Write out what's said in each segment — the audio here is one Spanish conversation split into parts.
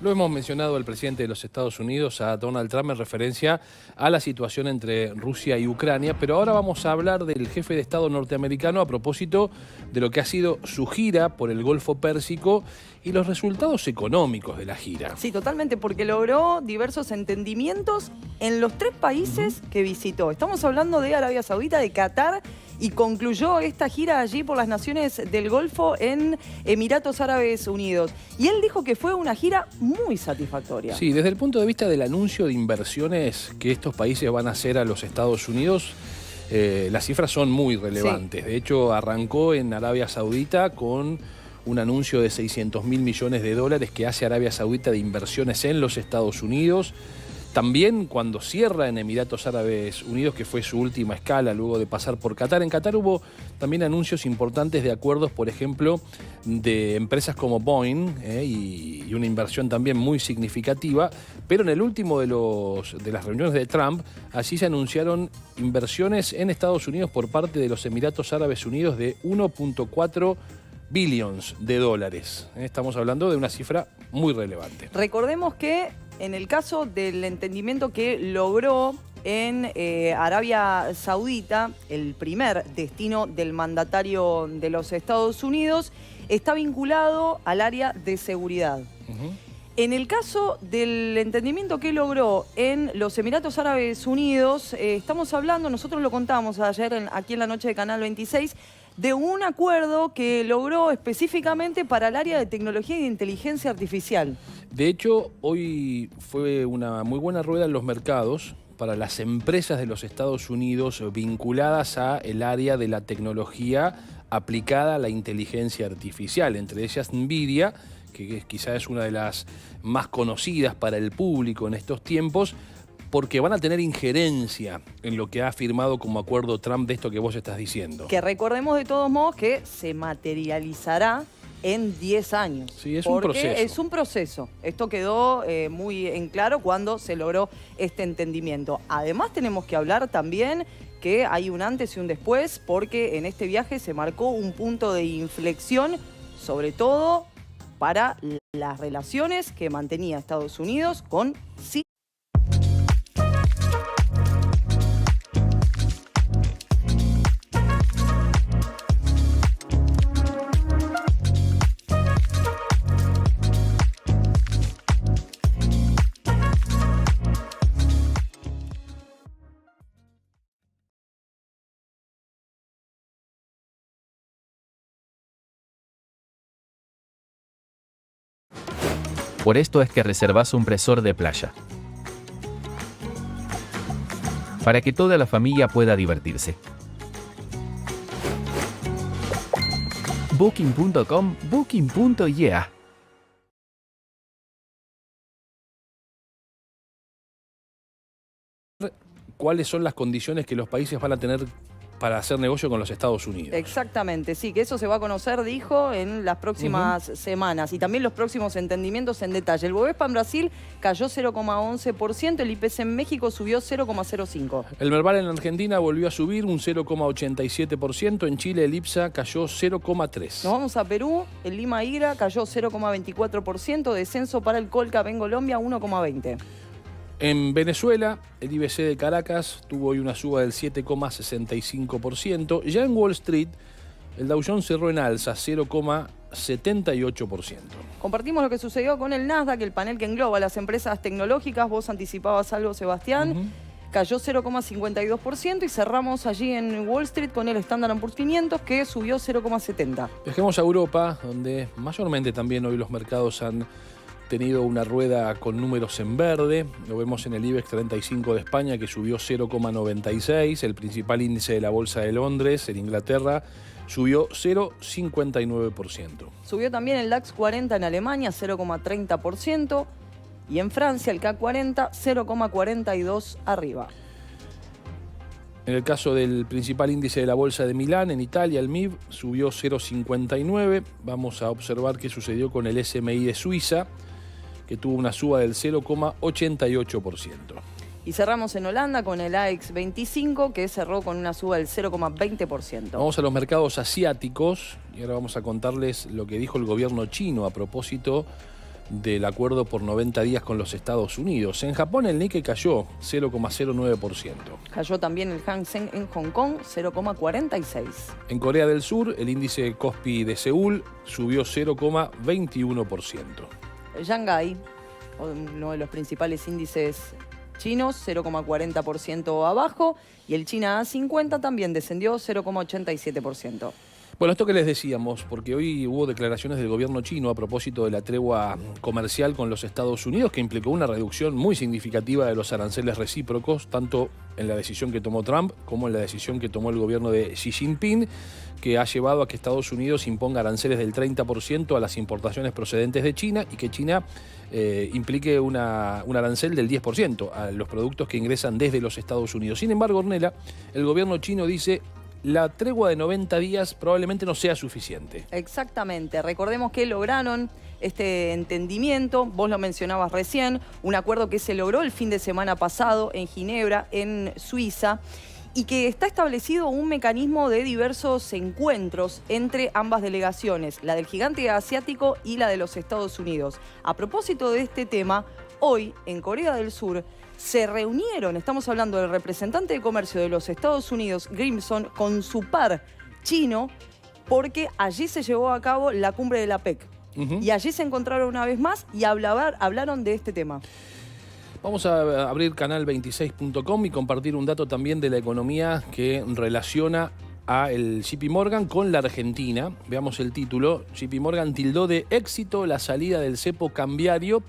Lo hemos mencionado al presidente de los Estados Unidos, a Donald Trump, en referencia a la situación entre Rusia y Ucrania, pero ahora vamos a hablar del jefe de Estado norteamericano a propósito de lo que ha sido su gira por el Golfo Pérsico y los resultados económicos de la gira. Sí, totalmente, porque logró diversos entendimientos en los tres países que visitó. Estamos hablando de Arabia Saudita, de Qatar, y concluyó esta gira allí por las naciones del Golfo en Emiratos Árabes Unidos. Y él dijo que fue una gira muy satisfactoria. Sí, desde el punto de vista del anuncio de inversiones que estos países van a hacer a los Estados Unidos, las cifras son muy relevantes. Sí. De hecho, arrancó en Arabia Saudita con un anuncio de 600.000 millones de dólares que hace Arabia Saudita de inversiones en los Estados Unidos. También cuando cierra en Emiratos Árabes Unidos, que fue su última escala luego de pasar por Qatar. En Qatar hubo también anuncios importantes de acuerdos, por ejemplo, de empresas como Boeing, y una inversión también muy significativa. Pero en el último de las reuniones de Trump, allí se anunciaron inversiones en Estados Unidos por parte de los Emiratos Árabes Unidos de 1.4 billones de dólares. Estamos hablando de una cifra muy relevante. Recordemos que en el caso del entendimiento que logró en Arabia Saudita, el primer destino del mandatario de los Estados Unidos, está vinculado al área de seguridad. En el caso del entendimiento que logró en los Emiratos Árabes Unidos, estamos hablando, nosotros lo contamos ayer aquí en la noche de Canal 26, de un acuerdo que logró específicamente para el área de tecnología y de inteligencia artificial. De hecho, hoy fue una muy buena rueda en los mercados para las empresas de los Estados Unidos vinculadas a el área de la tecnología aplicada a la inteligencia artificial, entre ellas NVIDIA, que quizás es una de las más conocidas para el público en estos tiempos, porque van a tener injerencia en lo que ha firmado como acuerdo Trump de esto que vos estás diciendo. Que recordemos de todos modos que se materializará en 10 años. Sí, es un proceso. Es un proceso. Esto quedó muy en claro cuando se logró este entendimiento. Además tenemos que hablar también que hay un antes y un después, porque en este viaje se marcó un punto de inflexión, sobre todo para las relaciones que mantenía Estados Unidos con Siria. Por esto es que reservas un resort de playa, para que toda la familia pueda divertirse. Booking.com, Booking.yeah. ¿Cuáles son las condiciones que los países van a tener para hacer negocio con los Estados Unidos? Exactamente, sí, que eso se va a conocer, dijo, en las próximas semanas, y también los próximos entendimientos en detalle. El Bovespa en Brasil cayó 0,11%, el IPC en México subió 0,05%. El Merval en Argentina volvió a subir un 0,87%, en Chile el IPSA cayó 0,3%. Nos vamos a Perú, el Lima Higuera cayó 0,24%, descenso para el Colcap en Colombia 1,20%. En Venezuela, el IBC de Caracas tuvo hoy una suba del 7,65%. Ya en Wall Street, el Dow Jones cerró en alza, 0,78%. Compartimos lo que sucedió con el Nasdaq, el panel que engloba las empresas tecnológicas. Vos anticipabas algo, Sebastián. Cayó 0,52% y cerramos allí en Wall Street con el Standard & Poor's 500 que subió 0,70%. Dejemos a Europa, donde mayormente también hoy los mercados han tenido una rueda con números en verde. Lo vemos en el IBEX 35 de España, que subió 0,96. El principal índice de la Bolsa de Londres, en Inglaterra, subió 0,59%. Subió también el DAX 40 en Alemania, 0,30%. Y en Francia, el CAC 40, 0,42% arriba. En el caso del principal índice de la Bolsa de Milán, en Italia, el MIB, subió 0,59. Vamos a observar qué sucedió con el SMI de Suiza, que tuvo una suba del 0,88%. Y cerramos en Holanda con el AEX 25, que cerró con una suba del 0,20%. Vamos a los mercados asiáticos y ahora vamos a contarles lo que dijo el gobierno chino a propósito del acuerdo por 90 días con los Estados Unidos. En Japón el Nikkei cayó 0,09%. Cayó también el Hang Seng en Hong Kong, 0,46%. En Corea del Sur, el índice Kospi de Seúl subió 0,21%. Shanghái, uno de los principales índices chinos, 0,40% abajo, y el China A50 también descendió 0,87%. Bueno, esto que les decíamos, porque hoy hubo declaraciones del gobierno chino a propósito de la tregua comercial con los Estados Unidos, que implicó una reducción muy significativa de los aranceles recíprocos, tanto en la decisión que tomó Trump como en la decisión que tomó el gobierno de Xi Jinping, que ha llevado a que Estados Unidos imponga aranceles del 30% a las importaciones procedentes de China y que China implique un arancel del 10% a los productos que ingresan desde los Estados Unidos. Sin embargo, Ornella, el gobierno chino dice: la tregua de 90 días probablemente no sea suficiente. Exactamente. Recordemos que lograron este entendimiento, vos lo mencionabas recién, un acuerdo que se logró el fin de semana pasado en Ginebra, en Suiza, y que está establecido un mecanismo de diversos encuentros entre ambas delegaciones, la del gigante asiático y la de los Estados Unidos. A propósito de este tema, hoy en Corea del Sur se reunieron, estamos hablando del representante de comercio de los Estados Unidos, Grimson, con su par chino, porque allí se llevó a cabo la cumbre de la PEC. Y allí se encontraron una vez más y hablaron de este tema. Vamos a abrir canal26.com y compartir un dato también de la economía que relaciona a el JP Morgan con la Argentina. Veamos el título. JP Morgan tildó de éxito la salida del cepo cambiario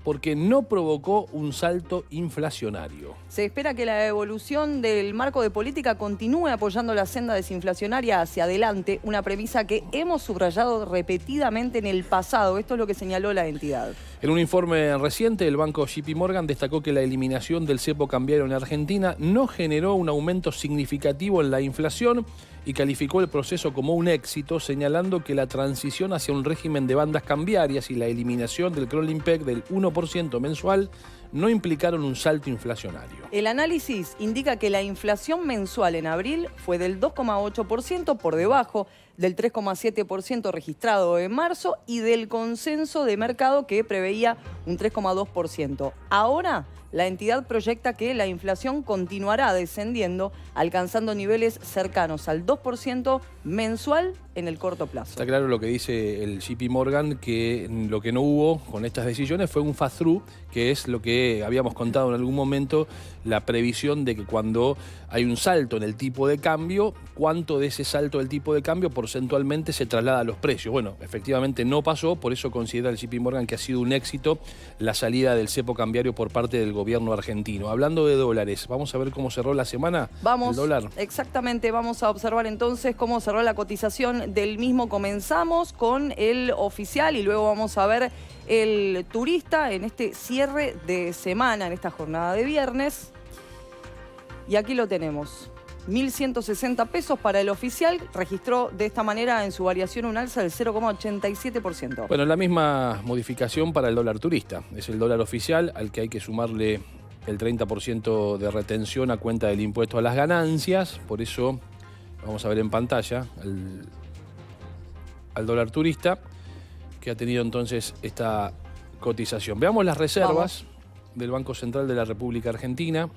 porque no provocó un salto inflacionario. Se espera que la evolución del marco de política continúe apoyando la senda desinflacionaria hacia adelante, una premisa que hemos subrayado repetidamente en el pasado. Esto es lo que señaló la entidad. En un informe reciente, el banco JP Morgan destacó que la eliminación del cepo cambiario en Argentina no generó un aumento significativo en la inflación y calificó el proceso como un éxito, señalando que la transición hacia un régimen de bandas cambiarias y la eliminación del crawling peg del 1% mensual no implicaron un salto inflacionario. El análisis indica que la inflación mensual en abril fue del 2,8%, por debajo del 3,7% registrado en marzo y del consenso de mercado que preveía un 3,2%. Ahora, la entidad proyecta que la inflación continuará descendiendo, alcanzando niveles cercanos al 2% mensual en el corto plazo. Está claro lo que dice el JP Morgan, que lo que no hubo con estas decisiones fue un fast-through, que es lo que habíamos contado en algún momento, la previsión de que cuando hay un salto en el tipo de cambio, cuánto de ese salto del tipo de cambio porcentualmente se traslada a los precios. Bueno, efectivamente no pasó, por eso considera el JP Morgan que ha sido un éxito la salida del cepo cambiario por parte del gobierno argentino. Hablando de dólares, vamos a ver cómo cerró la semana el dólar. Exactamente, vamos a observar entonces cómo cerró la cotización del mismo. Comenzamos con el oficial y luego vamos a ver el turista en este cierre de semana, en esta jornada de viernes. Y aquí lo tenemos. 1.160 pesos para el oficial, registró de esta manera en su variación un alza del 0,87%. Bueno, la misma modificación para el dólar turista. Es el dólar oficial al que hay que sumarle el 30% de retención a cuenta del impuesto a las ganancias. Por eso vamos a ver en pantalla al dólar turista, que ha tenido entonces esta cotización. Veamos las reservas del Banco Central de la República Argentina.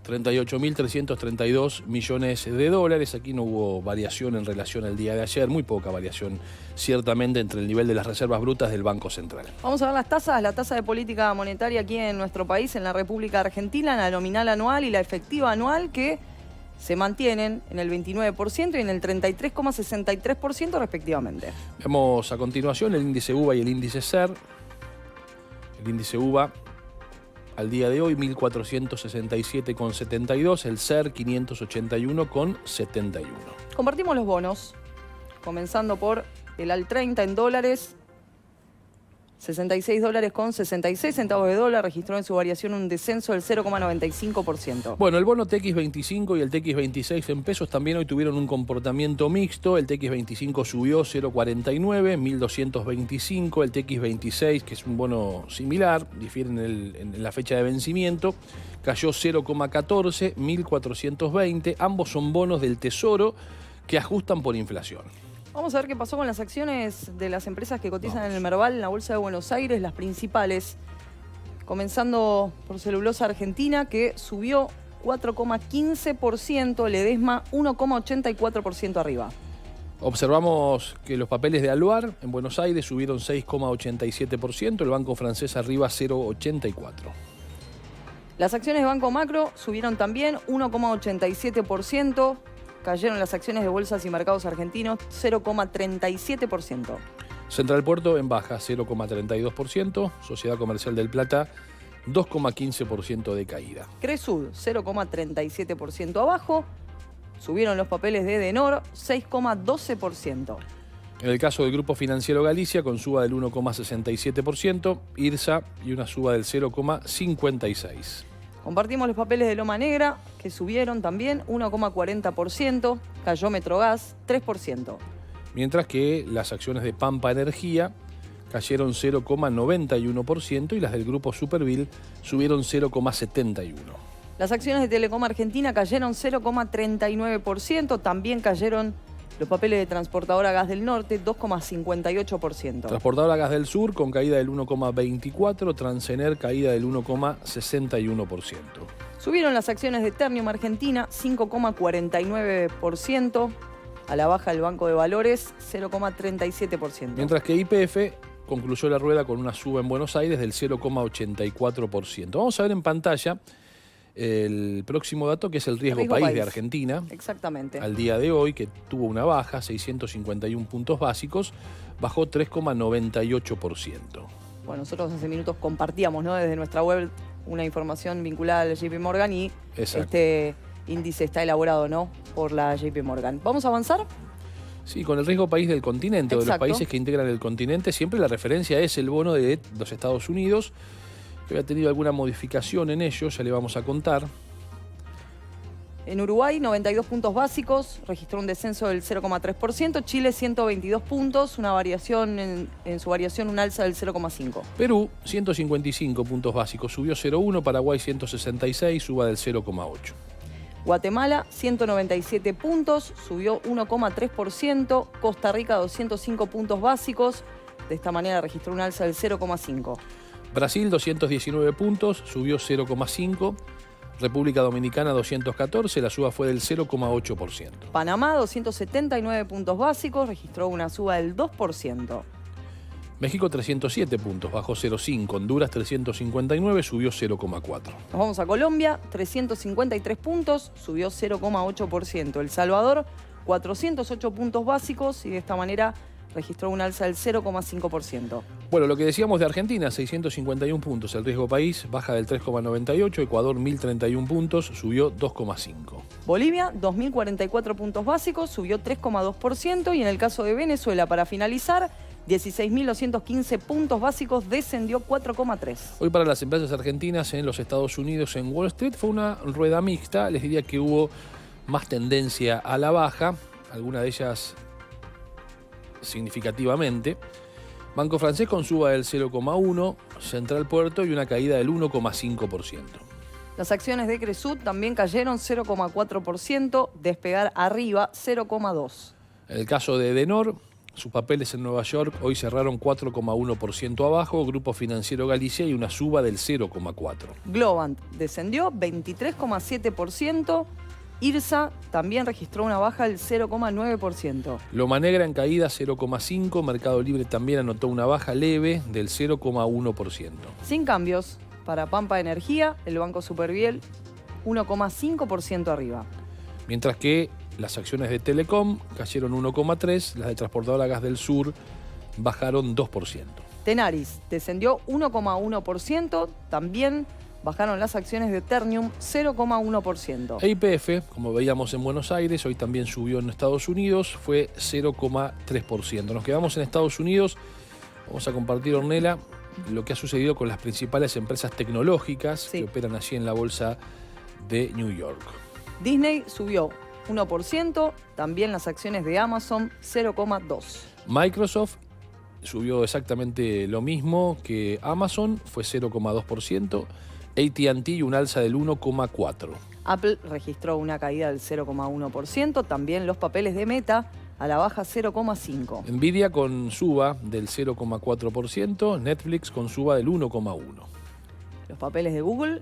38.332 millones de dólares. Aquí no hubo variación en relación al día de ayer, muy poca variación ciertamente entre el nivel de las reservas brutas del Banco Central. Vamos a ver las tasas, la tasa de política monetaria aquí en nuestro país, en la República Argentina, la nominal anual y la efectiva anual, que se mantienen en el 29% y en el 33,63% respectivamente. Vemos a continuación el índice UVA y el índice SER. El índice UVA al día de hoy 1.467,72, el SER 581,71. Compartimos los bonos, comenzando por el AL 30 en dólares, $66,66 de dólar, registró en su variación un descenso del 0,95%. Bueno, el bono TX25 y el TX26 en pesos también hoy tuvieron un comportamiento mixto. El TX25 subió 0,49, 1.225. El TX26, que es un bono similar, difiere en la fecha de vencimiento, cayó 0,14, 1.420. Ambos son bonos del Tesoro que ajustan por inflación. Vamos a ver qué pasó con las acciones de las empresas que cotizan en el Merval, en la Bolsa de Buenos Aires, las principales. Comenzando por Celulosa Argentina, que subió 4,15%, Ledesma 1,84% arriba. Observamos que los papeles de Aluar en Buenos Aires subieron 6,87%, el banco francés arriba 0,84%. Las acciones de Banco Macro subieron también 1,87%. Cayeron las acciones de bolsas y mercados argentinos 0,37%. Central Puerto en baja 0,32%, Sociedad Comercial del Plata 2,15% de caída. Cresud 0,37% abajo. Subieron los papeles de Edenor 6,12%. En el caso del Grupo Financiero Galicia, con suba del 1,67%, IRSA y una suba del 0,56%. Compartimos los papeles de Loma Negra, que subieron también 1,40%, cayó Metrogas 3%. Mientras que las acciones de Pampa Energía cayeron 0,91% y las del Grupo Supervil subieron 0,71%. Las acciones de Telecom Argentina cayeron 0,39%, también cayeron los papeles de Transportadora Gas del Norte 2,58%. Transportadora Gas del Sur con caída del 1,24%, Transener caída del 1,61%. Subieron las acciones de Ternium Argentina 5,49%, a la baja el Banco de Valores 0,37%. Mientras que YPF concluyó la rueda con una suba en Buenos Aires del 0,84%. Vamos a ver en pantalla el próximo dato, que es el riesgo país de Argentina. Exactamente. Al día de hoy, que tuvo una baja, 651 puntos básicos, bajó 3,98%. Bueno, nosotros hace minutos compartíamos, ¿no?, desde nuestra web una información vinculada al JP Morgan y Exacto. Este índice está elaborado, ¿no?, por la JP Morgan. ¿Vamos a avanzar? Sí, con el riesgo país del continente, o de los países que integran el continente, siempre la referencia es el bono de los Estados Unidos, que había tenido alguna modificación en ello, ya le vamos a contar. En Uruguay, 92 puntos básicos, registró un descenso del 0,3%. Chile, 122 puntos, una variación en su variación, un alza del 0,5%. Perú, 155 puntos básicos, subió 0,1%. Paraguay, 166, suba del 0,8%. Guatemala, 197 puntos, subió 1,3%. Costa Rica, 205 puntos básicos, de esta manera registró un alza del 0,5%. Brasil, 219 puntos, subió 0,5%. República Dominicana, 214, la suba fue del 0,8%. Panamá, 279 puntos básicos, registró una suba del 2%. México, 307 puntos, bajó 0,5%. Honduras, 359, subió 0,4%. Nos vamos a Colombia, 353 puntos, subió 0,8%. El Salvador, 408 puntos básicos y de esta manera registró un alza del 0,5%. Bueno, lo que decíamos de Argentina, 651 puntos, el riesgo país baja del 3,98%, Ecuador 1.031 puntos, subió 2,5%. Bolivia, 2.044 puntos básicos, subió 3,2% y en el caso de Venezuela, para finalizar, 16.215 puntos básicos, descendió 4,3%. Hoy para las empresas argentinas en los Estados Unidos, en Wall Street, fue una rueda mixta, les diría que hubo más tendencia a la baja, alguna de ellas significativamente. Banco Francés con suba del 0,1%, Central Puerto y una caída del 1,5%. Las acciones de Cresud también cayeron 0,4%, Despegar arriba 0,2%. En el caso de Edenor, sus papeles en Nueva York hoy cerraron 4,1% abajo, Grupo Financiero Galicia y una suba del 0,4%. Globant descendió 23,7%. IRSA también registró una baja del 0,9%. Loma Negra en caída 0,5%, Mercado Libre también anotó una baja leve del 0,1%. Sin cambios, para Pampa Energía, el Banco Superviel 1,5% arriba. Mientras que las acciones de Telecom cayeron 1,3%, las de Transportadora Gas del Sur bajaron 2%. Tenaris descendió 1,1%, también bajaron las acciones de Ternium 0,1%. YPF, como veíamos en Buenos Aires, hoy también subió en Estados Unidos, fue 0,3%. Nos quedamos en Estados Unidos, vamos a compartir, Ornella, lo que ha sucedido con las principales empresas tecnológicas que operan allí en la bolsa de New York. Disney subió 1%, también las acciones de Amazon 0,2%. Microsoft subió exactamente lo mismo que Amazon, fue 0,2%. AT&T un alza del 1,4%. Apple registró una caída del 0,1%. También los papeles de Meta a la baja 0,5. Nvidia con suba del 0,4%, Netflix con suba del 1,1%. Los papeles de Google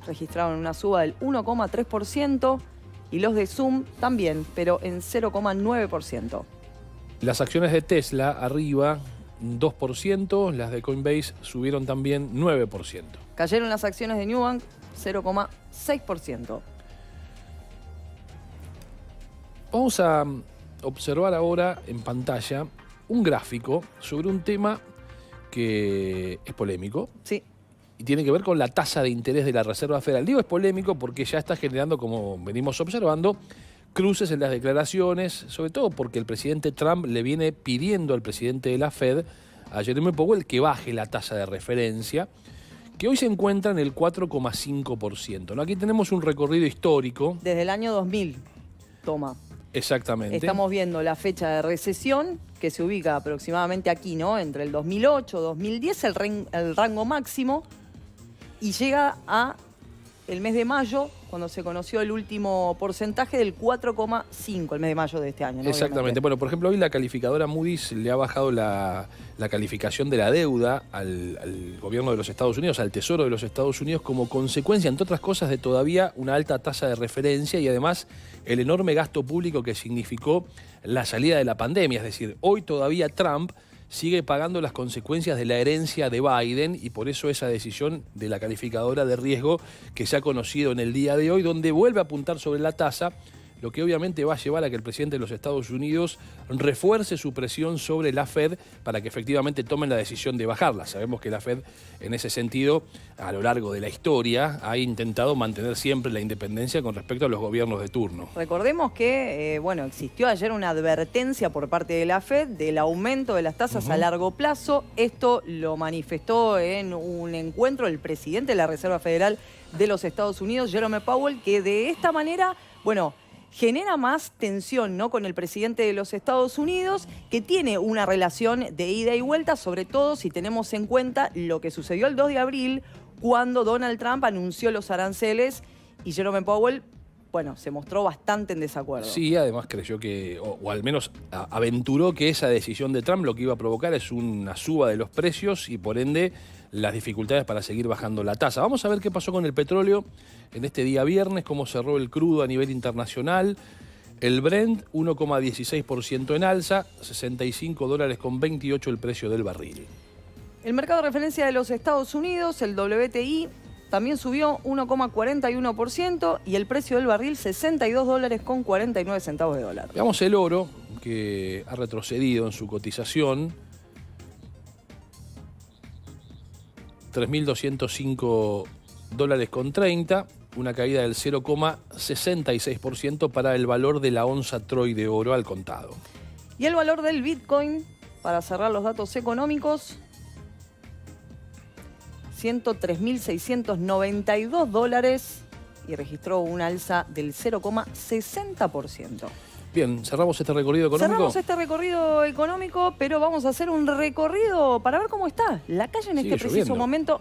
registraron una suba del 1,3% y los de Zoom también, pero en 0,9%. Las acciones de Tesla arriba 2%, las de Coinbase subieron también 9%. Cayeron las acciones de Nubank 0,6%. Vamos a observar ahora en pantalla un gráfico sobre un tema que es polémico. Sí. Y tiene que ver con la tasa de interés de la Reserva Federal. Digo es polémico porque ya está generando, como venimos observando, cruces en las declaraciones, sobre todo porque el presidente Trump le viene pidiendo al presidente de la Fed, a Jerome Powell, que baje la tasa de referencia, que hoy se encuentra en el 4,5%. ¿No? Aquí tenemos un recorrido histórico. Desde el año 2000, toma. Exactamente. Estamos viendo la fecha de recesión, que se ubica aproximadamente aquí, ¿no? Entre el 2008 y 2010, el rango máximo, y llega a el mes de mayo, cuando se conoció el último porcentaje del 4,5, el mes de mayo de este año, ¿no? Exactamente. Obviamente. Bueno, por ejemplo, hoy la calificadora Moody's le ha bajado la calificación de la deuda al gobierno de los Estados Unidos, al Tesoro de los Estados Unidos, como consecuencia, entre otras cosas, de todavía una alta tasa de referencia y además el enorme gasto público que significó la salida de la pandemia. Es decir, hoy todavía Trump sigue pagando las consecuencias de la herencia de Biden y por eso esa decisión de la calificadora de riesgo que se ha conocido en el día de hoy, donde vuelve a apuntar sobre la tasa, lo que obviamente va a llevar a que el presidente de los Estados Unidos refuerce su presión sobre la Fed para que efectivamente tomen la decisión de bajarla. Sabemos que la Fed, en ese sentido, a lo largo de la historia, ha intentado mantener siempre la independencia con respecto a los gobiernos de turno. Recordemos que, existió ayer una advertencia por parte de la Fed del aumento de las tasas a largo plazo. Esto lo manifestó en un encuentro el presidente de la Reserva Federal de los Estados Unidos, Jerome Powell, que de esta manera, genera más tensión, ¿no?, con el presidente de los Estados Unidos, que tiene una relación de ida y vuelta, sobre todo si tenemos en cuenta lo que sucedió el 2 de abril, cuando Donald Trump anunció los aranceles y Jerome Powell, se mostró bastante en desacuerdo. Sí, además creyó que, o al menos aventuró que esa decisión de Trump lo que iba a provocar es una suba de los precios y por ende las dificultades para seguir bajando la tasa. Vamos a ver qué pasó con el petróleo en este día viernes, cómo cerró el crudo a nivel internacional. El Brent 1,16% en alza, $65.28 el precio del barril. El mercado de referencia de los Estados Unidos, el WTI, también subió 1,41% y el precio del barril $62.49 de dólar. Veamos el oro, que ha retrocedido en su cotización. $3.205.30, una caída del 0,66% para el valor de la onza Troy de oro al contado. Y el valor del Bitcoin, para cerrar los datos económicos, $103.692 y registró un alza del 0,60%. Bien, cerramos este recorrido económico. Cerramos este recorrido económico, pero vamos a hacer un recorrido para ver cómo está la calle en este preciso momento.